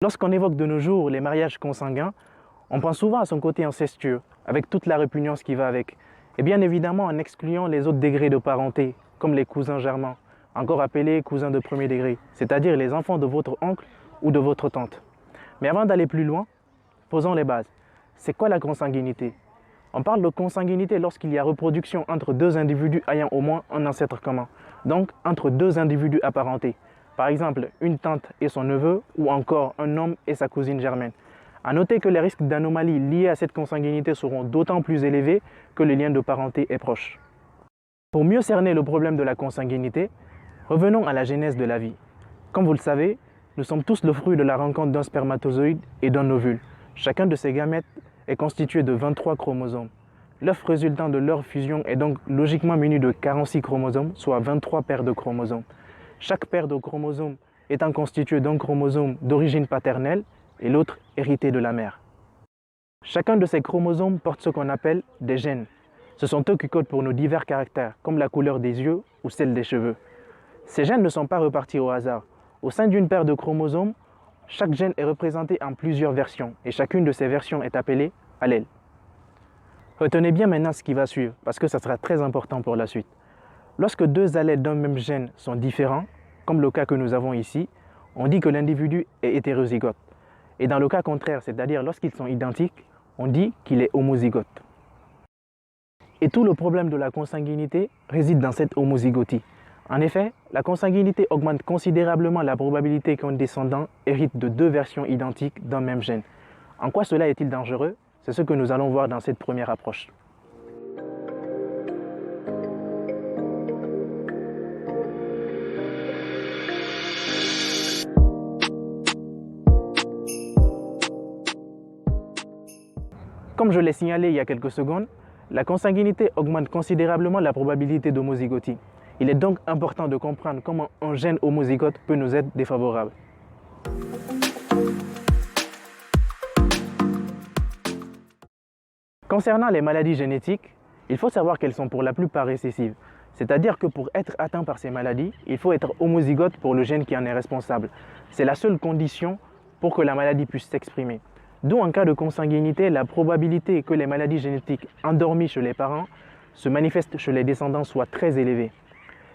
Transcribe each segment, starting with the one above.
Lorsqu'on évoque de nos jours les mariages consanguins, on pense souvent à son côté incestueux, avec toute la répugnance qui va avec, et bien évidemment en excluant les autres degrés de parenté, comme les cousins germains, encore appelés cousins de premier degré, c'est-à-dire les enfants de votre oncle ou de votre tante. Mais avant d'aller plus loin, posons les bases. C'est quoi la consanguinité? On parle de consanguinité lorsqu'il y a reproduction entre deux individus ayant au moins un ancêtre commun, donc entre deux individus apparentés. Par exemple, une tante et son neveu, ou encore un homme et sa cousine germaine. A noter que les risques d'anomalies liés à cette consanguinité seront d'autant plus élevés que le lien de parenté est proche. Pour mieux cerner le problème de la consanguinité, revenons à la genèse de la vie. Comme vous le savez, nous sommes tous le fruit de la rencontre d'un spermatozoïde et d'un ovule. Chacun de ces gamètes est constitué de 23 chromosomes. L'œuf résultant de leur fusion est donc logiquement muni de 46 chromosomes, soit 23 paires de chromosomes. Chaque paire de chromosomes étant constituée d'un chromosome d'origine paternelle et l'autre hérité de la mère. Chacun de ces chromosomes porte ce qu'on appelle des gènes. Ce sont eux qui codent pour nos divers caractères, comme la couleur des yeux ou celle des cheveux. Ces gènes ne sont pas repartis au hasard. Au sein d'une paire de chromosomes, chaque gène est représenté en plusieurs versions et chacune de ces versions est appelée allèle. Retenez bien maintenant ce qui va suivre parce que ça sera très important pour la suite. Lorsque deux allèles d'un même gène sont différents, comme le cas que nous avons ici, on dit que l'individu est hétérozygote. Et dans le cas contraire, c'est-à-dire lorsqu'ils sont identiques, on dit qu'il est homozygote. Et tout le problème de la consanguinité réside dans cette homozygotie. En effet, la consanguinité augmente considérablement la probabilité qu'un descendant hérite de deux versions identiques d'un même gène. En quoi cela est-il dangereux? C'est ce que nous allons voir dans cette première approche. Comme je l'ai signalé il y a quelques secondes, la consanguinité augmente considérablement la probabilité d'homozygotie. Il est donc important de comprendre comment un gène homozygote peut nous être défavorable. Concernant les maladies génétiques, il faut savoir qu'elles sont pour la plupart récessives. C'est-à-dire que pour être atteint par ces maladies, il faut être homozygote pour le gène qui en est responsable. C'est la seule condition pour que la maladie puisse s'exprimer. D'où en cas de consanguinité, la probabilité que les maladies génétiques endormies chez les parents se manifestent chez les descendants soit très élevée.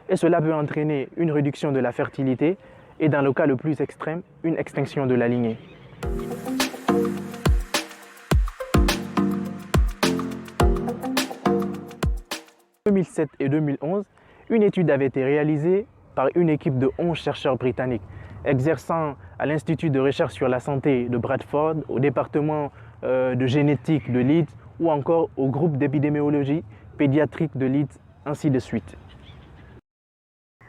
Et cela peut entraîner une réduction de la fertilité et dans le cas le plus extrême, une extinction de la lignée. En 2007 et 2011, une étude avait été réalisée par une équipe de 11 chercheurs britanniques exerçant à l'Institut de recherche sur la santé de Bradford, au département de génétique de Leeds ou encore au groupe d'épidémiologie pédiatrique de Leeds, ainsi de suite.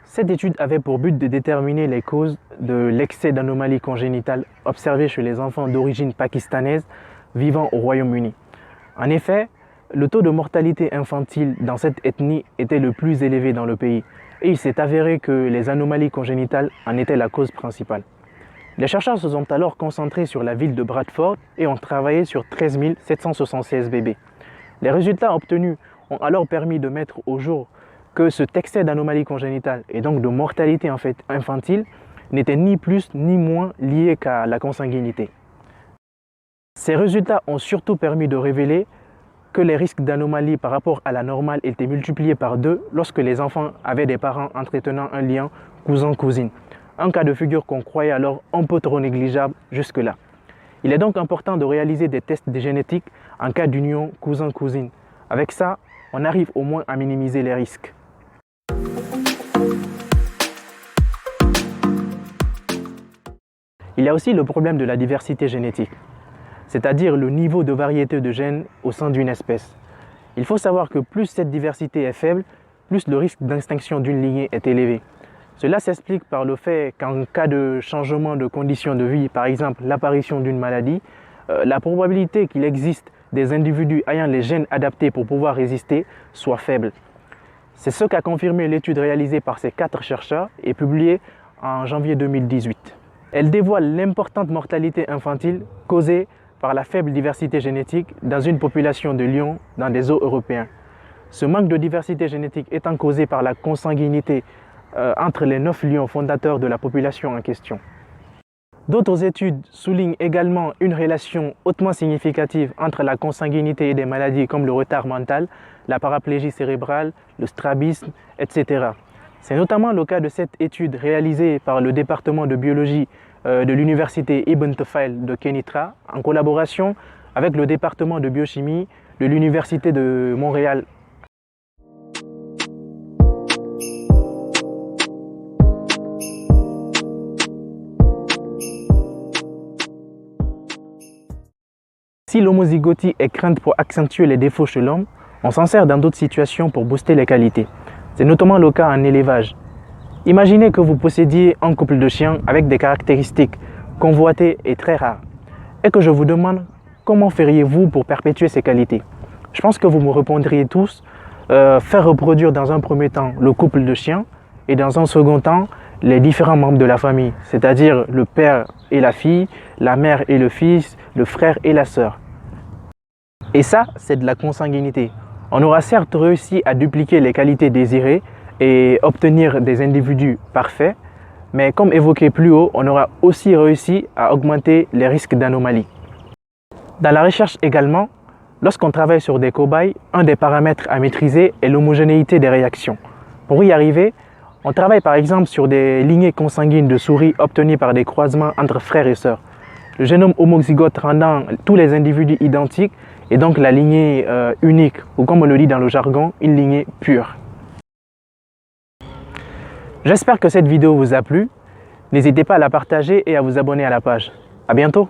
Cette étude avait pour but de déterminer les causes de l'excès d'anomalies congénitales observées chez les enfants d'origine pakistanaise vivant au Royaume-Uni. En effet, le taux de mortalité infantile dans cette ethnie était le plus élevé dans le pays et il s'est avéré que les anomalies congénitales en étaient la cause principale. Les chercheurs se sont alors concentrés sur la ville de Bradford et ont travaillé sur 13 776 bébés. Les résultats obtenus ont alors permis de mettre au jour que cet excès d'anomalies congénitales et donc de mortalité infantile n'était ni plus ni moins lié qu'à la consanguinité. Ces résultats ont surtout permis de révéler que les risques d'anomalie par rapport à la normale étaient multipliés par 2 lorsque les enfants avaient des parents entretenant un lien cousin-cousine. Un cas de figure qu'on croyait alors un peu trop négligeable jusque-là. Il est donc important de réaliser des tests génétiques en cas d'union cousin-cousine. Avec ça, on arrive au moins à minimiser les risques. Il y a aussi le problème de la diversité génétique, c'est-à-dire le niveau de variété de gènes au sein d'une espèce. Il faut savoir que plus cette diversité est faible, plus le risque d'extinction d'une lignée est élevé. Cela s'explique par le fait qu'en cas de changement de conditions de vie, par exemple l'apparition d'une maladie, la probabilité qu'il existe des individus ayant les gènes adaptés pour pouvoir résister soit faible. C'est ce qu'a confirmé l'étude réalisée par ces 4 chercheurs et publiée en janvier 2018. Elle dévoile l'importante mortalité infantile causée par la faible diversité génétique dans une population de lions dans des zoos européens. Ce manque de diversité génétique étant causé par la consanguinité entre les 9 lions fondateurs de la population en question. D'autres études soulignent également une relation hautement significative entre la consanguinité et des maladies comme le retard mental, la paraplégie cérébrale, le strabisme, etc. C'est notamment le cas de cette étude réalisée par le département de biologie de l'université Ibn Tufayl de Kenitra en collaboration avec le département de biochimie de l'université de Montréal. Si l'homozygotie est crainte pour accentuer les défauts chez l'homme, on s'en sert dans d'autres situations pour booster les qualités. C'est notamment le cas en élevage. Imaginez que vous possédiez un couple de chiens avec des caractéristiques convoitées et très rares, et que je vous demande comment feriez-vous pour perpétuer ces qualités. Je pense que vous me répondriez tous faire reproduire dans un premier temps le couple de chiens et dans un second temps les différents membres de la famille, c'est-à-dire le père et la fille, la mère et le fils, le frère et la sœur. Et ça, c'est de la consanguinité. On aura certes réussi à dupliquer les qualités désirées et obtenir des individus parfaits, mais comme évoqué plus haut, on aura aussi réussi à augmenter les risques d'anomalies. Dans la recherche également, lorsqu'on travaille sur des cobayes, un des paramètres à maîtriser est l'homogénéité des réactions. Pour y arriver, on travaille par exemple sur des lignées consanguines de souris obtenues par des croisements entre frères et sœurs. Le génome homozygote rendant tous les individus identiques et donc la lignée unique, ou comme on le dit dans le jargon, une lignée pure. J'espère que cette vidéo vous a plu. N'hésitez pas à la partager et à vous abonner à la page. À bientôt!